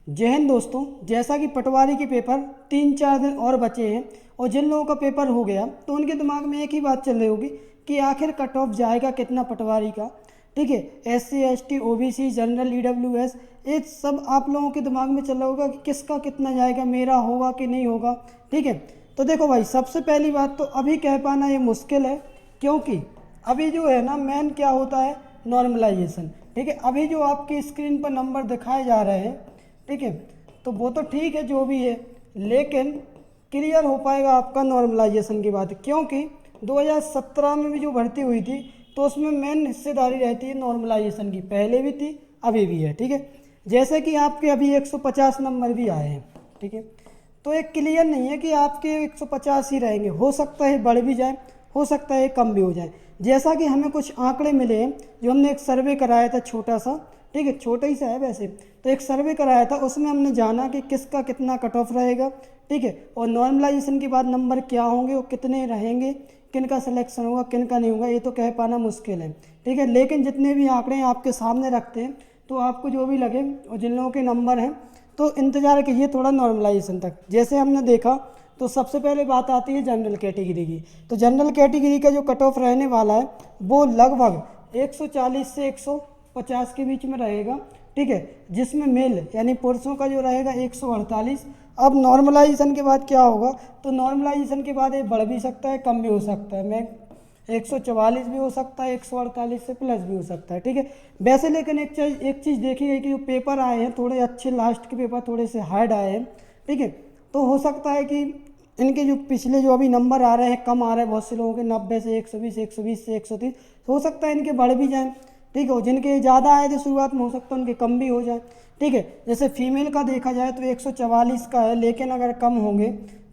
जय हिंद दोस्तों। जैसा कि पटवारी के पेपर 3-4 दिन और बचे हैं और जिन लोगों का पेपर हो गया तो उनके दिमाग में एक ही बात चल रही होगी कि आखिर कट ऑफ जाएगा कितना पटवारी का। ठीक है, SC ST OBC general EWS ये सब आप लोगों के दिमाग में चल रहा होगा कि किसका कितना जाएगा, मेरा होगा कि नहीं होगा। ठीक है, तो देखो भाई, सबसे पहली बात तो अभी कह पाना ये मुश्किल है, क्योंकि अभी जो है ना मेन क्या होता है, नॉर्मलाइजेशन। ठीक है, अभी जो आपकी स्क्रीन पर नंबर दिखाए जा रहे हैं, ठीक है, तो वो तो ठीक है जो भी है, लेकिन क्लियर हो पाएगा आपका नॉर्मलाइजेशन की बात, क्योंकि 2017 में भी जो भर्ती हुई थी तो उसमें मेन हिस्सेदारी रहती है नॉर्मलाइजेशन की, पहले भी थी अभी भी है। ठीक है, जैसे कि आपके अभी 150 नंबर भी आए हैं। ठीक है, तो एक क्लियर नहीं है कि आपके 150 ही रहेंगे, हो सकता है बढ़ भी जाए, हो सकता है कम भी हो जाए। जैसा कि हमें कुछ आंकड़े मिले हैं, जो हमने एक सर्वे कराया था छोटा सा, ठीक है, छोटा ही सा है वैसे, तो एक सर्वे कराया था, उसमें हमने जाना कि किसका कितना कट ऑफ रहेगा। ठीक है, और नॉर्मलाइजेशन के बाद नंबर क्या होंगे, वो कितने रहेंगे, किन का सिलेक्शन होगा किन का नहीं होगा, ये तो कह पाना मुश्किल है। ठीक है, लेकिन जितने भी आंकड़े आपके सामने रखते हैं तो आपको जो भी लगे और जिन लोगों के नंबर हैं तो इंतज़ार कीजिए थोड़ा नॉर्मलाइजेशन तक। जैसे हमने देखा तो सबसे पहले बात आती है जनरल कैटेगरी की। तो जनरल कैटेगरी का जो कट ऑफ रहने वाला है वो लगभग 140 से 150 के बीच में रहेगा। ठीक है, जिसमें मेल यानी पुरुषों का जो रहेगा 148। अब नॉर्मलाइजेशन के बाद क्या होगा, तो नॉर्मलाइजेशन के बाद ये बढ़ भी सकता है कम भी हो सकता है, मैं 144 भी हो सकता है, 148 से प्लस भी हो सकता है। ठीक है, वैसे लेकिन एक चीज़ देखी गई कि जो पेपर आए हैं थोड़े अच्छे, लास्ट के पेपर थोड़े से हार्ड आए हैं। ठीक है, तो हो सकता है कि इनके जो पिछले जो अभी नंबर आ रहे हैं कम आ रहे हैं बहुत से लोगों के, 90 से 120, 120 से 130, हो सकता है इनके बढ़ भी जाएँ। ठीक है, जिनके ज़्यादा आए थे शुरुआत में हो सकता है उनके कम भी हो जाए। ठीक है, जैसे फीमेल का देखा जाए तो 144 का है, लेकिन अगर कम होंगे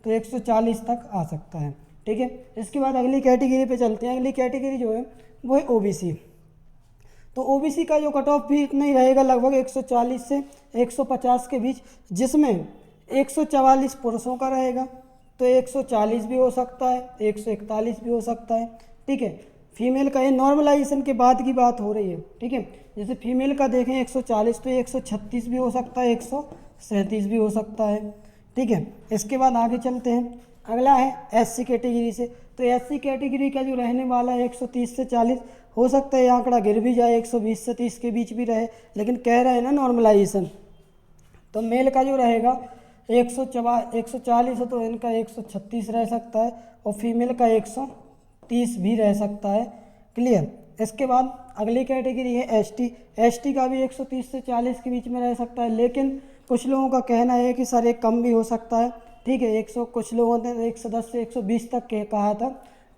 तो 140 तक आ सकता है। ठीक है, इसके बाद अगली कैटेगरी पे चलते हैं। अगली कैटेगरी जो है वो है OBC। तो OBC का जो कट ऑफ भी इतना ही रहेगा, लगभग 140 से 150 के बीच, जिसमें 144 पुरुषों का रहेगा, तो 140 भी हो सकता है, 141 भी हो सकता है। ठीक है, फीमेल का, ये नॉर्मलाइजेशन के बाद की बात हो रही है। ठीक है, जैसे फीमेल का देखें 140, तो 136 भी हो सकता है, 137 भी हो सकता है। ठीक है, इसके बाद आगे चलते हैं। अगला है SC कैटेगरी से। तो SC कैटेगरी का जो रहने वाला है 130 से 40, हो सकता है ये आंकड़ा गिर भी जाए, 120 से 30 के बीच भी रहे, लेकिन कह रहे हैं ना नॉर्मलाइजेशन। तो मेल का जो रहेगा 140 है तो इनका 136 रह सकता है, और फीमेल का 130 भी रह सकता है। क्लियर। इसके बाद अगली कैटेगरी है ST का भी 130 से 40 के बीच में रह सकता है, लेकिन कुछ लोगों का कहना है कि सर एक कम भी हो सकता है। ठीक है, 100, कुछ लोगों ने 110 से 120 तक कहा था।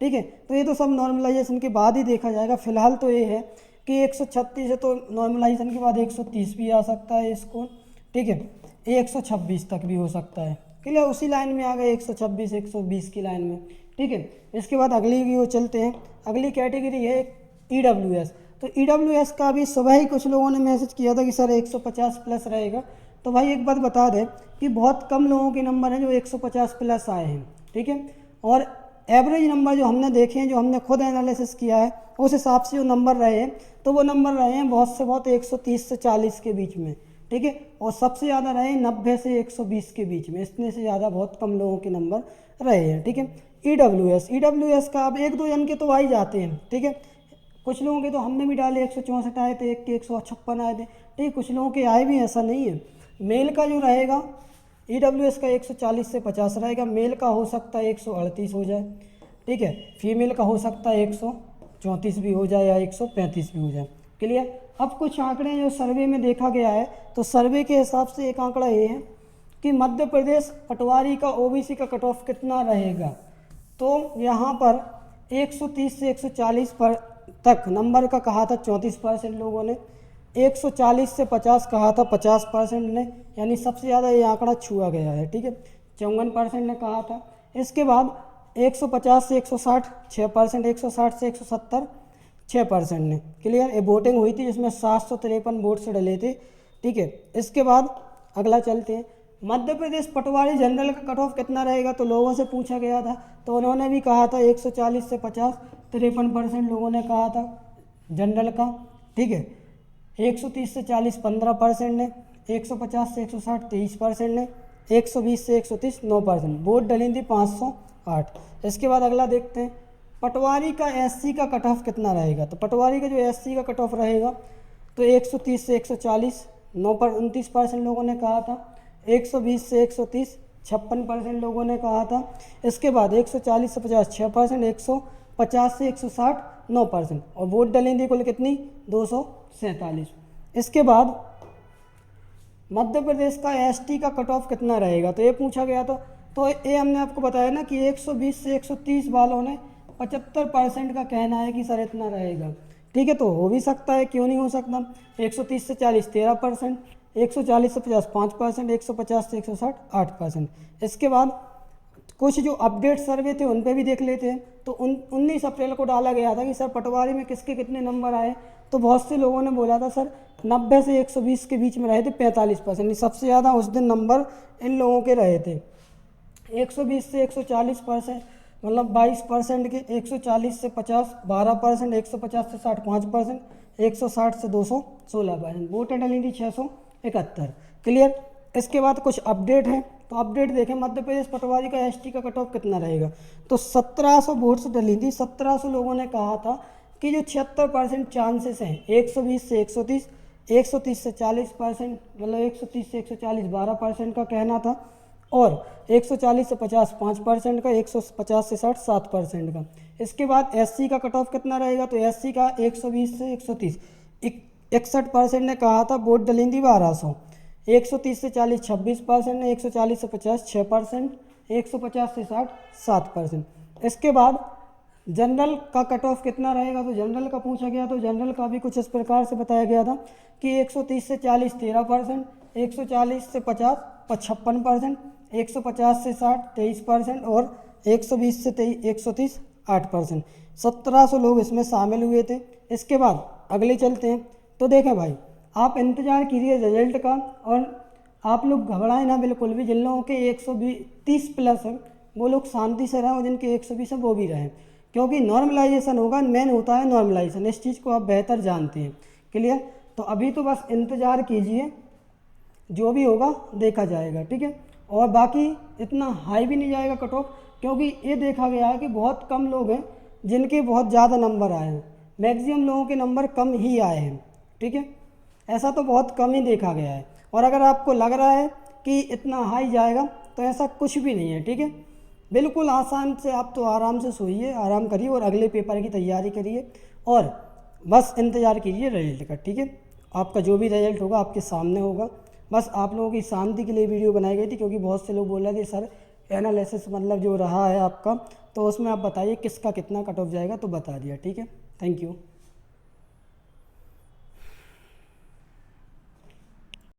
ठीक है, तो ये तो सब नॉर्मलाइजेशन के बाद ही देखा जाएगा। फिलहाल तो ये है कि 136 है तो नॉर्मलाइजेशन के बाद 130 भी आ सकता है इसको। ठीक है, 126 तक भी हो सकता है। क्लियर, उसी लाइन में आ गए 126 120 की लाइन में। ठीक है, इसके बाद अगली भी वो चलते हैं। अगली कैटेगरी है EWS। तो EWS का भी सुबह ही कुछ लोगों ने मैसेज किया था कि सर 150 प्लस रहेगा। तो भाई एक बात बता दें कि बहुत कम लोगों के नंबर हैं जो 150 प्लस आए हैं। ठीक है, और एवरेज नंबर जो हमने देखे हैं, जो हमने खुद एनालिसिस किया है, उस हिसाब से जो नंबर रहे हैं तो वो नंबर रहे हैं बहुत से बहुत 130 से 40 के बीच में। ठीक है, और सबसे ज़्यादा रहे 90 से 120 के बीच में, इतने से ज़्यादा बहुत कम लोगों के नंबर रहे हैं। ठीक है, EWS का अब 1-2 जन के तो आ ही जाते हैं। ठीक है, कुछ लोगों के तो हमने भी डाले 164 आए थे, एक के 156 आए थे। ठीक है, कुछ लोगों के आए भी, ऐसा नहीं है। मेल का जो रहेगा EWS का 140 से 50 रहेगा, मेल का हो सकता है 138 हो जाए। ठीक है, फीमेल का हो सकता है 134 भी हो जाए या 135 भी हो जाए। क्लियर। अब कुछ आंकड़े जो सर्वे में देखा गया है, तो सर्वे के हिसाब से एक आंकड़ा ये है कि मध्य प्रदेश पटवारी का OBC का कट ऑफ कितना रहेगा। तो यहाँ पर 130 से 140 पर तक नंबर का कहा था 34% लोगों ने, 140 से 50 कहा था 50% ने, यानी सबसे ज़्यादा ये आंकड़ा छुआ गया है। ठीक है, 54% ने कहा था। इसके बाद 150 से 160 6%, 160 से 170 6% ने। क्लियर। ये वोटिंग हुई थी जिसमें 753 वोट्स डले थे। ठीक है, इसके बाद अगला चलते हैं। मध्य प्रदेश पटवारी जनरल का कट ऑफ कितना रहेगा, तो लोगों से पूछा गया था, तो उन्होंने भी कहा था 140 से 50, 53% लोगों ने कहा था जनरल का। ठीक है, 130 से 40 15% ने, 150 से 160 23% है, 120 से 130 9%। वोट डली थी 508। इसके बाद अगला देखते हैं पटवारी का एससी का कट ऑफ कितना रहेगा। तो पटवारी का जो एससी का कट ऑफ रहेगा तो 130 से 140 29% लोगों ने कहा था, 120 से 130 56% लोगों ने कहा था। इसके बाद 140 से 50 6%, 150 से 160 9%। और वोट डली थी कुल कितनी 247। इसके बाद मध्य प्रदेश का एसटी का कट ऑफ कितना रहेगा तो ये पूछा गया था। तो ये हमने आपको बताया ना कि 120 से 130 वालों ने 75% का कहना है कि सर इतना रहेगा। ठीक है, तो हो भी सकता है, क्यों नहीं हो सकता। 130 से 40 13%, 140 से 50 5%, 150 से 160 8%। इसके बाद कुछ जो अपडेट सर्वे थे उन पे भी देख लेते हैं। तो 19 अप्रैल को डाला गया था कि सर पटवारी में किसके कितने नंबर आए। तो बहुत से लोगों ने बोला था सर 90 से 120 के बीच में रहे थे 45%। सबसे ज़्यादा उस दिन नंबर इन लोगों के रहे थे। 120 से 140% मतलब 22% के, 140 से 50 12%, 150 से 60 5%, 160 से 200 16%। वोटर डली थी 671। क्लियर। इसके बाद कुछ अपडेट हैं। तो अपडेट देखें, मध्य प्रदेश पटवारी का एसटी का कट ऑफ कितना रहेगा। तो 1700 वोट्स डली थी। 1700 लोगों ने कहा था कि जो 76% चांसेस हैं 120 से 130, 130 से 40% मतलब 130 से 140 12% का कहना था, और 140 से 50 5% का, 150 से 60 7% का। इसके बाद एससी का कट ऑफ कितना रहेगा। तो एससी का 120 से 130 61% ने कहा था। वोट डली थी 1200। 130 से 40 26% ने, 140 से 50 6%, 150 से 60 7%। इसके बाद जनरल का कट ऑफ कितना रहेगा। तो जनरल का पूछा गया, तो जनरल का भी कुछ इस प्रकार से बताया गया था कि 130 से 40 13%, 140 से 50 56%, 150 से 60 23% और 120 से 130 8%। 1700 लोग इसमें शामिल हुए थे। इसके बाद अगले चलते हैं। तो देखें भाई, आप इंतज़ार कीजिए रिजल्ट का, और आप लोग घबराएं ना बिल्कुल भी। जिन लोगों के 130 प्लस है वो लोग शांति से रहें, और जिनके 120 है वो भी रहें, क्योंकि नॉर्मलाइजेशन होगा। मेन होता है नॉर्मलाइजेशन, इस चीज़ को आप बेहतर जानते हैं। क्लियर। तो अभी तो बस इंतज़ार कीजिए, जो भी होगा देखा जाएगा। ठीक है। और बाकी इतना हाई भी नहीं जाएगा कट ऑफ, क्योंकि ये देखा गया है कि बहुत कम लोग हैं जिनके बहुत ज़्यादा नंबर आए हैं। मैक्सिमम लोगों के नंबर कम ही आए हैं। ठीक है, ऐसा तो बहुत कम ही देखा गया है। और अगर आपको लग रहा है कि इतना हाई जाएगा तो ऐसा कुछ भी नहीं है। ठीक है, बिल्कुल आसान से आप तो आराम से सोइए, आराम करिए और अगले पेपर की तैयारी करिए, और बस इंतज़ार कीजिए रिजल्ट का। ठीक है, आपका जो भी रिजल्ट होगा आपके सामने होगा। बस आप लोगों की शांति के लिए वीडियो बनाई गई थी, क्योंकि बहुत से लोग बोल रहे थे सर एनालिसिस मतलब जो रहा है आपका, तो उसमें आप बताइए किसका कितना कट ऑफ जाएगा, तो बता दिया। ठीक है, थैंक यू।